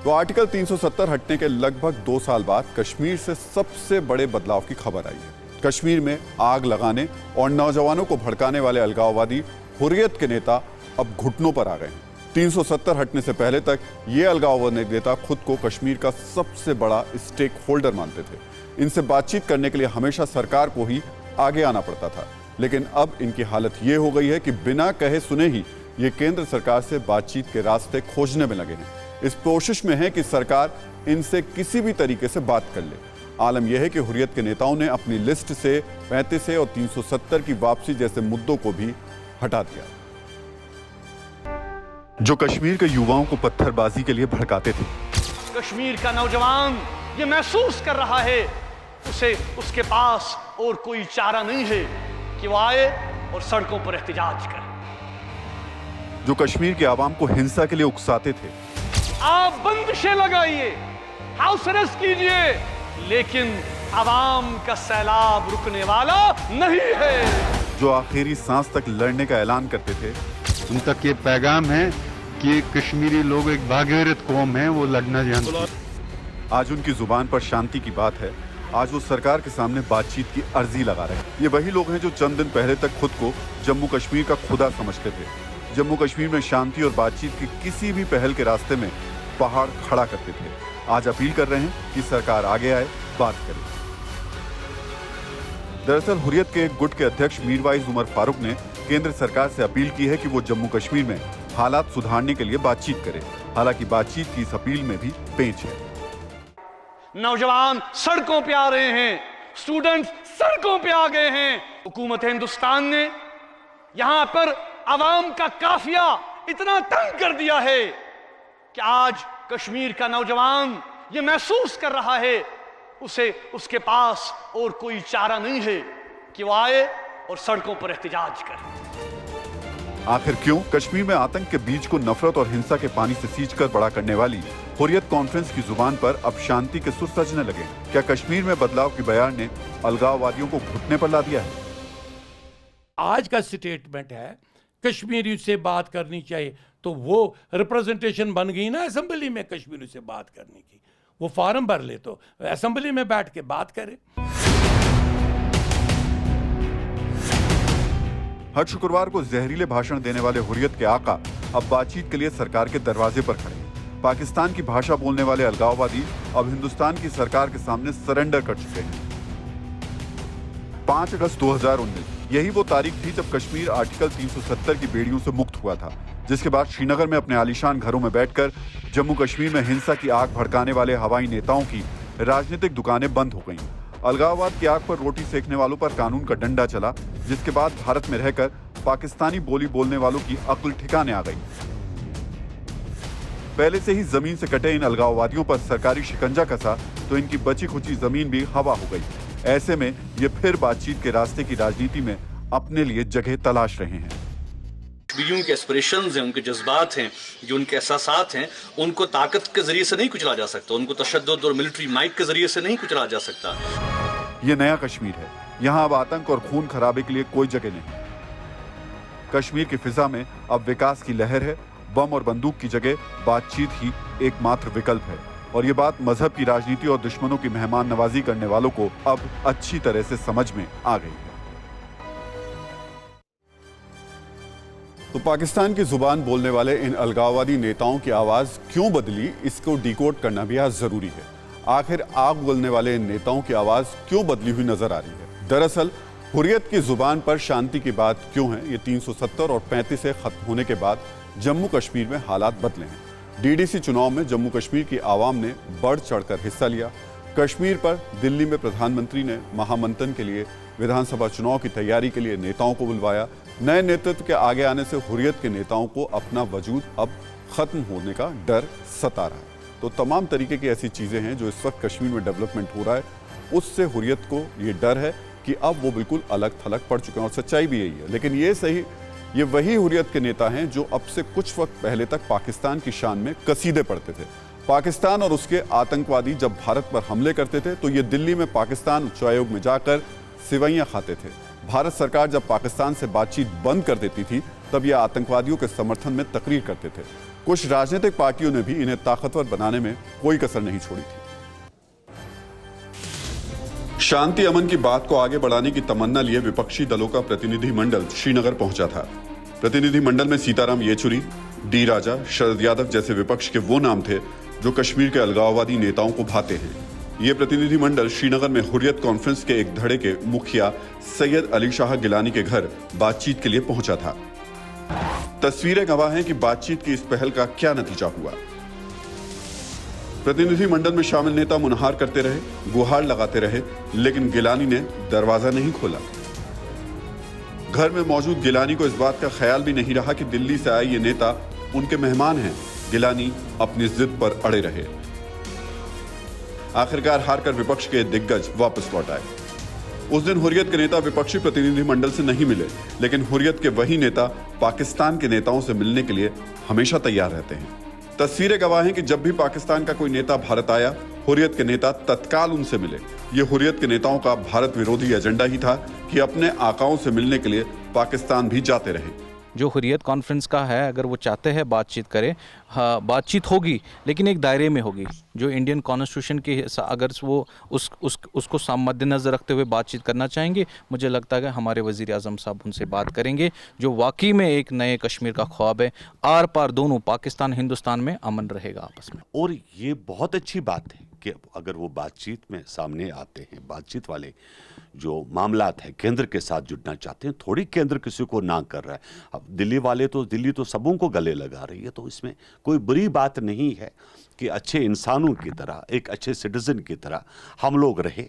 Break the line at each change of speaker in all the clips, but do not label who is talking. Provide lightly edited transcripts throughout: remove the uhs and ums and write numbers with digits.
तो आर्टिकल 370 हटने के लगभग 2 साल बाद कश्मीर से सबसे बड़े बदलाव की खबर आई है। कश्मीर में आग लगाने और नौजवानों को भड़काने वाले अलगाववादी हुर्रियत के नेता अब घुटनों पर आ गए हैं। 370 हटने से पहले तक ये अलगाववादी नेता खुद को कश्मीर का सबसे बड़ा स्टेक होल्डर मानते थे। इनसे बातचीत करने के लिए हमेशा सरकार को ही आगे आना पड़ता था, लेकिन अब इनकी हालत ये हो गई है कि बिना कहे सुने ही ये केंद्र सरकार से बातचीत के रास्ते खोजने में लगे हैं। इस कोशिश में है कि सरकार इनसे किसी भी तरीके से बात कर ले। आलम यह है कि हुर्रियत के नेताओं ने अपनी लिस्ट से 35 और 370 की वापसी जैसे मुद्दों को भी हटा दिया, जो कश्मीर के युवाओं को पत्थरबाजी के लिए भड़काते थे।
कश्मीर का नौजवान ये महसूस कर रहा है उसे उसके पास और कोई चारा नहीं है कि वो आए और सड़कों पर एहतजाज करे।
जो कश्मीर के आवाम को हिंसा के लिए उकसाते थे।
आप बंदिशें लगाइए, हाउस अरेस्ट कीजिए, लेकिन आवाम का सैलाब रुकने वाला नहीं है।
जो आखिरी सांस तक लड़ने का ऐलान करते थे।
उन तक ये पैगाम है कि कश्मीरी लोग एक भागीरथ कौम है, वो लड़ना जानते हैं।
आज उनकी जुबान पर शांति की बात है। आज वो सरकार के सामने बातचीत की अर्जी लगा रहे हैं। ये वही लोग हैं जो चंद दिन पहले तक खुद को जम्मू कश्मीर का खुदा समझते थे। जम्मू कश्मीर में शांति और बातचीत की किसी भी पहल के रास्ते में पहाड़ खड़ा करते थे। आज अपील कर रहे हैं कि सरकार आगे आए, बात करे। दरअसल हुर्रियत के एक गुट के अध्यक्ष मीरवाइज उमर फारूक ने केंद्र सरकार से अपील की है कि वो जम्मू कश्मीर में हालात सुधारने के लिए बातचीत करे। हालांकि बातचीत की इस अपील में भी पेंच है।
नौजवान सड़कों पे आ रहे हैं, स्टूडेंट्स सड़कों पे आ गए हैं। हुकूमत हिंदुस्तान ने यहां पर आवाम का काफिया इतना तंग कर दिया है कि आज कश्मीर का नौजवान ये महसूस कर रहा है उसे उसके पास और कोई चारा नहीं है कि वो आए और सड़कों पर एहतजाज करे।
आखिर क्यों कश्मीर में आतंक के बीज को नफरत और हिंसा के पानी से सींचकर बड़ा करने वाली हुर्रियत कॉन्फ्रेंस की जुबान पर अब शांति के सुर सजने लगे? क्या कश्मीर में बदलाव की बयान ने अलगाववादियों को घुटने पर ला दिया है?
आज का स्टेटमेंट है कश्मीरी से बात करनी चाहिए, तो वो रिप्रेजेंटेशन बन गई ना असेंबली में कश्मीरी से बात करने की। वो फॉर्म भर ले तो असेंबली में बैठ के बात करे।
हर शुक्रवार को जहरीले भाषण देने वाले हुर्रियत के आका अब बातचीत के लिए सरकार के दरवाजे पर खड़े। पाकिस्तान की भाषा बोलने वाले अलगाववादी अब हिंदुस्तान की सरकार के सामने सरेंडर कर चुके हैं। 5 अगस्त 2019 यही वो तारीख थी जब कश्मीर आर्टिकल 370 की बेड़ियों से मुक्त हुआ था, जिसके बाद श्रीनगर में अपने आलीशान घरों में बैठकर जम्मू कश्मीर में हिंसा की आग भड़काने वाले हवाई नेताओं की राजनीतिक दुकानें बंद हो गईं। अलगाववाद की आग पर रोटी सेकने वालों पर कानून का डंडा चला, जिसके बाद भारत में रहकर पाकिस्तानी बोली बोलने वालों की अक्ल ठिकाने आ गई। पहले से ही जमीन से कटे इन अलगाववादियों पर सरकारी शिकंजा कसा तो इनकी बची खुची जमीन भी हवा हो गई। ऐसे में ये फिर बातचीत के रास्ते की राजनीति में अपने लिए जगह तलाश रहे हैं।
कश्मीरियों के एस्पिरेशंस हैं, उनके जज्बात हैं, जो उनके एहसासात हैं, उनको ताकत के जरिए से नहीं कुचला जा सकता, उनको तशद्दुद और मिलिट्री माइट के जरिए से नहीं कुचला जा सकता।
ये नया कश्मीर है। यहाँ अब आतंक और खून खराबे के लिए कोई जगह नहीं। कश्मीर की फिजा में अब विकास की लहर है। बम और बंदूक की जगह बातचीत ही एकमात्र विकल्प है। और ये बात मजहब की राजनीति और दुश्मनों की मेहमान नवाजी करने वालों को अब अच्छी तरह से समझ में आ गई है। तो पाकिस्तान की जुबान बोलने वाले इन अलगाववादी नेताओं की आवाज क्यों बदली, इसको डिकोड करना भी आज जरूरी है। आखिर आग बोलने वाले इन नेताओं की आवाज क्यों बदली हुई नजर आ रही है? दरअसल हुर्रियत की जुबान पर शांति की बात क्यों है? ये 370 और 35 से खत्म होने के बाद जम्मू कश्मीर में हालात बदले हैं। डीडीसी चुनाव में जम्मू कश्मीर की आवाम ने बढ़ चढ़कर हिस्सा लिया। कश्मीर पर दिल्ली में प्रधानमंत्री ने महामंथन के लिए विधानसभा चुनाव की तैयारी के लिए नेताओं को बुलवाया। नए नेतृत्व के आगे आने से हुर्रियत के नेताओं को अपना वजूद अब खत्म होने का डर सता रहा है। तो तमाम तरीके की ऐसी चीजें हैं जो इस वक्त कश्मीर में डेवलपमेंट हो रहा है, उससे हुर्रियत को ये डर है कि अब वो बिल्कुल अलग थलग पड़ चुके हैं। और सच्चाई भी यही है। लेकिन ये वही हुर्रियत के नेता हैं जो अब से कुछ वक्त पहले तक पाकिस्तान की शान में कसीदे पढ़ते थे। पाकिस्तान और उसके आतंकवादी जब भारत पर हमले करते थे तो ये दिल्ली में पाकिस्तान उच्चायोग में जाकर सिवैयां खाते थे। भारत सरकार जब पाकिस्तान से बातचीत बंद कर देती थी तब ये आतंकवादियों के समर्थन में तकरीर करते थे। कुछ राजनीतिक पार्टियों ने भी इन्हें ताकतवर बनाने में कोई कसर नहीं छोड़ी थी। शांति अमन की बात को आगे बढ़ाने की तमन्ना लिए विपक्षी दलों का प्रतिनिधिमंडल श्रीनगर पहुंचा था। प्रतिनिधिमंडल में सीताराम येचुरी, डी राजा, शरद यादव जैसे विपक्ष के वो नाम थे जो कश्मीर के अलगाववादी नेताओं को भाते हैं। ये प्रतिनिधिमंडल श्रीनगर में हुर्रियत कॉन्फ्रेंस के एक धड़े के मुखिया सैयद अली शाह गिलानी के घर बातचीत के लिए पहुंचा था। तस्वीरें गवाह हैं कि बातचीत की इस पहल का क्या नतीजा हुआ। प्रतिनिधिमंडल में शामिल नेता मुनहार करते रहे, गुहार लगाते रहे, लेकिन गिलानी ने दरवाजा नहीं खोला। घर में मौजूद गिलानी को इस बात का ख्याल भी नहीं रहा कि दिल्ली से आए ये नेता उनके मेहमान हैं। गिलानी अपनी जिद पर अड़े रहे। आखिरकार हारकर विपक्ष के दिग्गज वापस लौट आए। उस दिन हुर्रियत के नेता विपक्षी प्रतिनिधिमंडल से नहीं मिले, लेकिन हुर्रियत के वही नेता पाकिस्तान के नेताओं से मिलने के लिए हमेशा तैयार रहते हैं। तस्वीरें गवाह हैं कि जब भी पाकिस्तान का कोई नेता भारत आया, हुर्रियत के नेता तत्काल उनसे मिले। ये हुर्रियत के नेताओं का भारत विरोधी एजेंडा ही था कि अपने आकाओं से मिलने के लिए पाकिस्तान भी जाते रहे।
जो हुर्रियत कॉन्फ्रेंस का है, अगर वो चाहते हैं बातचीत करें, हाँ बातचीत होगी, लेकिन एक दायरे में होगी जो इंडियन कॉन्स्टिट्यूशन के अगर वो उसको मद्देनज़र रखते हुए बातचीत करना चाहेंगे, मुझे लगता है कि हमारे वज़ीर आज़म साहब उनसे बात करेंगे, जो वाकई में एक नए कश्मीर का ख्वाब है। आर पार दोनों पाकिस्तान हिंदुस्तान में अमन रहेगा आपस में।
और ये बहुत अच्छी बात है कि अगर वो बातचीत में सामने आते हैं, बातचीत वाले जो मामलात हैं केंद्र के साथ जुड़ना चाहते हैं, थोड़ी केंद्र किसी को ना कर रहा है। अब दिल्ली तो सबों को गले लगा रही है, तो इसमें कोई बुरी बात नहीं है कि अच्छे इंसानों की तरह, एक अच्छे सिटीजन की तरह हम लोग रहे।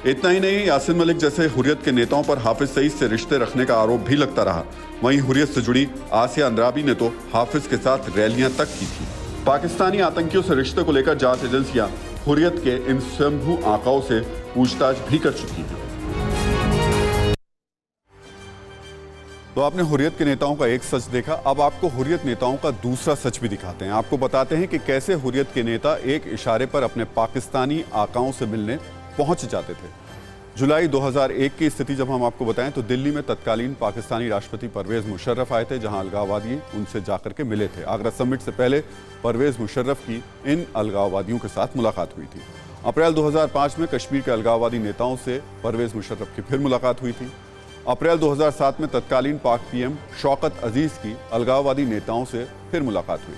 इतना ही नहीं, यासिन मलिक जैसे हुर्रियत के नेताओं पर हाफिज सईद से रिश्ते रखने का आरोप भी लगता रहा। वहीं हुर्रियत से जुड़ी आसिया अंद्राबी ने तो हाफिज के साथ रैलियां तक की थी। पाकिस्तानी आतंकियों से रिश्ते को लेकर जांच एजेंसियां हुर्रियत के इन स्वयंभू आकाओं से पूछताछ भी कर चुकी हैं। तो आपने हुर्रियत के नेताओं का एक सच देखा, अब आपको हुर्रियत नेताओं का दूसरा सच भी दिखाते हैं। आपको बताते हैं कि कैसे हुर्रियत के नेता एक इशारे पर अपने पाकिस्तानी आकाओं से मिलने पहुंच जाते थे। जुलाई 2001 की स्थिति जब हम आपको बताएं तो दिल्ली में तत्कालीन पाकिस्तानी राष्ट्रपति परवेज मुशर्रफ आए थे, जहां अलगाववादी उनसे जाकर के मिले थे। आगरा समिट से पहले परवेज मुशर्रफ की इन अलगाववादियों के साथ मुलाकात हुई थी। अप्रैल 2005 में कश्मीर के अलगाववादी नेताओं से परवेज मुशर्रफ की फिर मुलाकात हुई थी। अप्रैल 2007 में तत्कालीन पाक पीएम शौकत अजीज की अलगाववादी नेताओं से फिर मुलाकात हुई।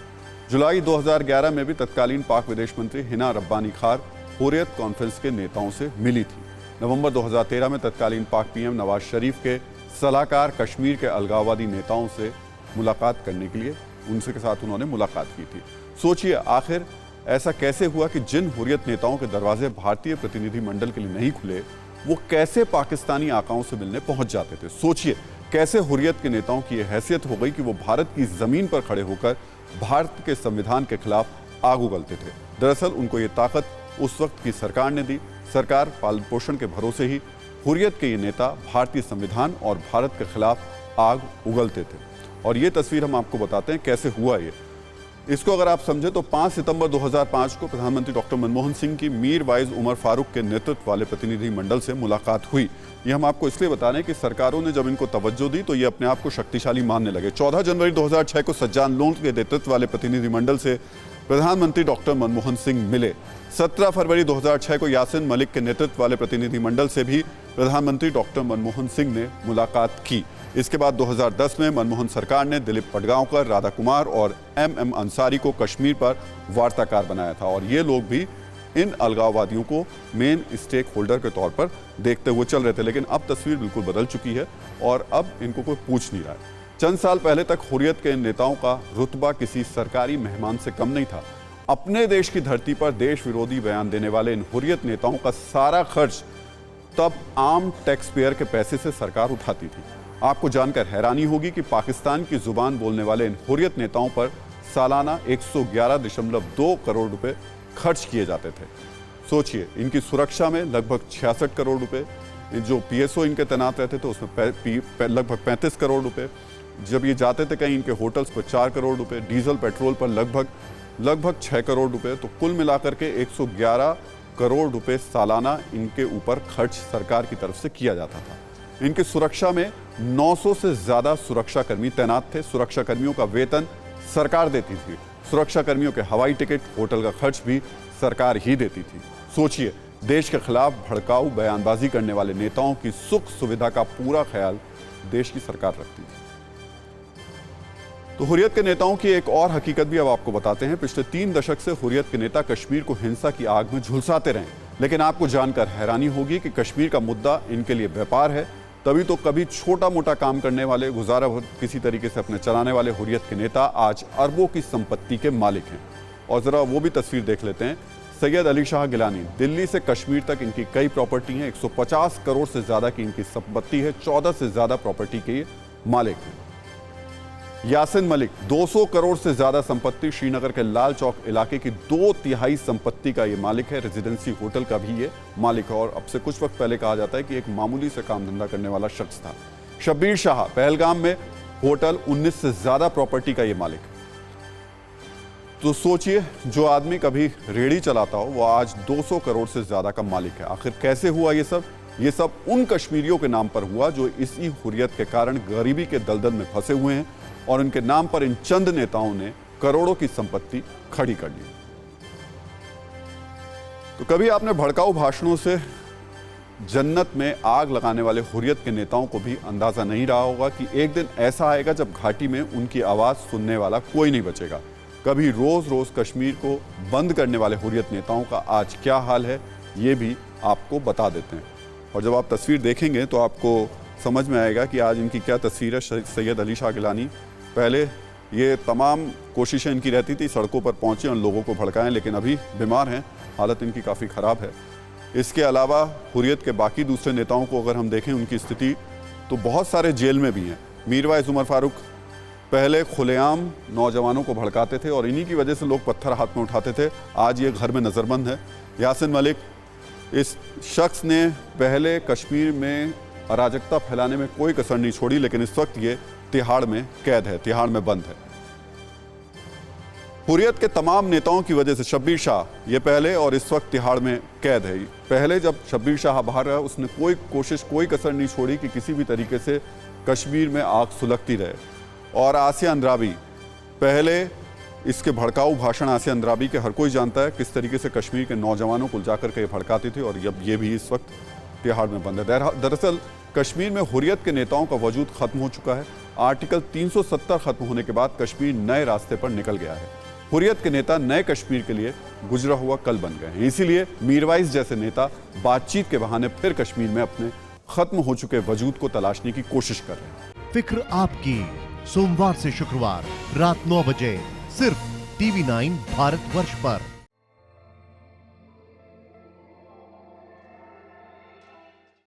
जुलाई 2011 में भी तत्कालीन पाक विदेश मंत्री हिना रब्बानी खार हुर्रियत कॉन्फ्रेंस के नेताओं से मिली थी। नवंबर 2013 में तत्कालीन पाक पीएम नवाज शरीफ के सलाहकार कश्मीर के अलगाववादी नेताओं से मुलाकात करने के लिए उनसे के साथ उन्होंने मुलाकात की थी। सोचिए आखिर ऐसा कैसे हुआ कि जिन हुर्रियत नेताओं के दरवाजे भारतीय प्रतिनिधिमंडल के लिए नहीं खुले, वो कैसे पाकिस्तानी आकाओं से मिलने पहुंच जाते थे। सोचिए कैसे हुर्रियत के नेताओं की यह हैसियत हो गई कि वो भारत की जमीन पर खड़े होकर भारत के संविधान के खिलाफ आग उगलते थे। दरअसल उनको ये ताकत उस वक्त की सरकार ने दी। सरकार पालन पोषण के भरोसे ही हुर्रियत के ये नेता भारतीय संविधान और भारत के खिलाफ आग उगलते थे। और ये तस्वीर हम आपको बताते हैं कैसे हुआ ये। इसको अगर आप समझे तो 5 सितंबर 2005 को प्रधानमंत्री डॉक्टर मनमोहन सिंह की मीर वाइज उमर फारूक के नेतृत्व वाले प्रतिनिधिमंडल से मुलाकात हुई। ये हम आपको इसलिए बता रहे हैं कि सरकारों ने जब इनको तवज्जो दी तो ये अपने आप को शक्तिशाली मानने लगे। 14 जनवरी 2006 को सज्जान लोन के नेतृत्व वाले प्रतिनिधिमंडल से प्रधानमंत्री डॉक्टर मनमोहन सिंह मिले। 17 फरवरी 2006 को यासिन मलिक के नेतृत्व वाले प्रतिनिधिमंडल से भी प्रधानमंत्री डॉक्टर मनमोहन सिंह ने मुलाकात की। इसके बाद 2010 में मनमोहन सरकार ने दिलीप पटगांवकर, राधा कुमार और एम अंसारी को कश्मीर पर वार्ताकार बनाया था। और ये लोग भी इन अलगाववादियों को मेन स्टेक होल्डर के तौर पर देखते हुए चल रहे थे। लेकिन अब तस्वीर बिल्कुल बदल चुकी है और अब इनको कोई पूछ नहीं रहा है। चंद साल पहले तक हुर्रियत के इन नेताओं का रुतबा किसी सरकारी मेहमान से कम नहीं था। अपने देश की धरती पर देश विरोधी बयान देने वाले इन हुर्रियत नेताओं का सारा खर्च तब आम टैक्स पेयर के पैसे से सरकार उठाती थी। आपको जानकर हैरानी होगी कि पाकिस्तान की जुबान बोलने वाले इन हुर्रियत नेताओं पर सालाना 111.2 करोड़ रुपए खर्च किए जाते थे। सोचिए, इनकी सुरक्षा में लगभग 66 करोड़ रुपए, जो पीएसओ इनके तैनात रहते थे उसमें लगभग 35 करोड़ रुपए, जब ये जाते थे कहीं इनके होटल्स पर 4 करोड़ रुपए, डीजल पेट्रोल पर लगभग 6 करोड़ रुपए, तो कुल मिलाकर के 111 करोड़ रुपए सालाना इनके ऊपर खर्च सरकार की तरफ से किया जाता था। इनकी सुरक्षा में 900 से ज्यादा सुरक्षा कर्मी तैनात थे। सुरक्षा कर्मियों का वेतन सरकार देती थी। सुरक्षा कर्मियों के हवाई टिकट, होटल का खर्च भी सरकार ही देती थी। सोचिए, देश के खिलाफ भड़काऊ बयानबाजी करने वाले नेताओं की सुख सुविधा का पूरा ख्याल देश की सरकार रखती थी। तो हुर्रियत के नेताओं की एक और हकीकत भी अब आपको बताते हैं। पिछले 3 दशक से हुर्रियत के नेता कश्मीर को हिंसा की आग में झुलसाते रहे, लेकिन आपको जानकर हैरानी होगी कि कश्मीर का मुद्दा इनके लिए व्यापार है। तभी तो कभी छोटा मोटा काम करने वाले, गुजारा किसी तरीके से अपने चलाने वाले हुर्रियत के नेता आज अरबों की संपत्ति के मालिक हैं। और जरा वो भी तस्वीर देख लेते हैं। सैयद अली शाह गिलानी, दिल्ली से कश्मीर तक इनकी कई प्रॉपर्टी हैं। 150 करोड़ से ज्यादा की इनकी संपत्ति है। 14 से ज्यादा प्रॉपर्टी के ये मालिक हैं। यासिन मलिक, 200 करोड़ से ज्यादा संपत्ति, श्रीनगर के लाल चौक इलाके की 2/3 संपत्ति का ये मालिक है। रेजिडेंसी होटल का भी ये मालिक है। और अब से कुछ वक्त पहले कहा जाता है कि एक मामूली से काम धंधा करने वाला शख्स था। शब्बीर शाह, पहलगाम में होटल, 19 से ज्यादा प्रॉपर्टी का ये मालिक है। तो सोचिए, जो आदमी कभी रेहड़ी चलाता हो वो आज 200 करोड़ से ज्यादा का मालिक है। आखिर कैसे हुआ ये सब? ये सब उन कश्मीरियों के नाम पर हुआ जो इसी हुर्रियत के कारण गरीबी के दलदल में फंसे हुए हैं, और उनके नाम पर इन चंद नेताओं ने करोड़ों की संपत्ति खड़ी कर ली। तो कभी आपने भड़काऊ भाषणों से जन्नत में आग लगाने वाले हुर्रियत के नेताओं को भी अंदाजा नहीं रहा होगा कि एक दिन ऐसा आएगा जब घाटी में उनकी आवाज सुनने वाला कोई नहीं बचेगा। कभी रोज रोज कश्मीर को बंद करने वाले हुर्रियत नेताओं का आज क्या हाल है, ये भी आपको बता देते हैं। और जब आप तस्वीर देखेंगे तो आपको समझ में आएगा कि आज इनकी क्या तस्वीर है। सैयद अली शाह गिलानी, पहले ये तमाम कोशिशें इनकी रहती थी सड़कों पर पहुंचे और लोगों को भड़काएं, लेकिन अभी बीमार हैं, हालत इनकी काफ़ी ख़राब है। इसके अलावा हुर्रियत के बाकी दूसरे नेताओं को अगर हम देखें उनकी स्थिति, तो बहुत सारे जेल में भी हैं। मीरवाइज उमर फारूक पहले खुलेआम नौजवानों को भड़काते थे और इन्हीं की वजह से लोग पत्थर हाथ में उठाते थे। आज ये घर में नज़रबंद है। यासिन मलिक, इस शख्स ने पहले कश्मीर में अराजकता फैलाने में कोई कसर नहीं छोड़ी, लेकिन इस वक्त ये तिहाड़ में कैद है, तिहाड़ में बंद है। हुर्रियत के तमाम नेताओं की वजह से शब्बीर शाह ये पहले और इस वक्त तिहाड़ में कैद है। पहले जब शब्बीर शाह बाहर रहा, उसने कोई कोशिश, कोई कसर नहीं छोड़ी कि किसी भी तरीके से कश्मीर में आग सुलगती रहे। और आसिया अंद्राबी, पहले इसके भड़काऊ भाषण, आसिया अंद्राबी के हर कोई जानता है किस तरीके से कश्मीर के नौजवानों को जाकर के भड़काती थी, और अब ये भी इस वक्त तिहाड़ में बंद है। दरअसल कश्मीर में हुर्रियत के नेताओं का वजूद खत्म हो चुका है। आर्टिकल 370 खत्म होने के बाद कश्मीर नए रास्ते पर निकल गया है। हुर्रियत के नेता नए कश्मीर के लिए गुजरा हुआ कल बन गए हैं। इसीलिए मीरवाइज जैसे नेता बातचीत के बहाने फिर कश्मीर में अपने खत्म हो चुके वजूद को तलाशने की कोशिश कर रहे हैं।
फिक्र आपकी, सोमवार से शुक्रवार रात 9 बजे सिर्फ TV9 भारतवर्ष पर।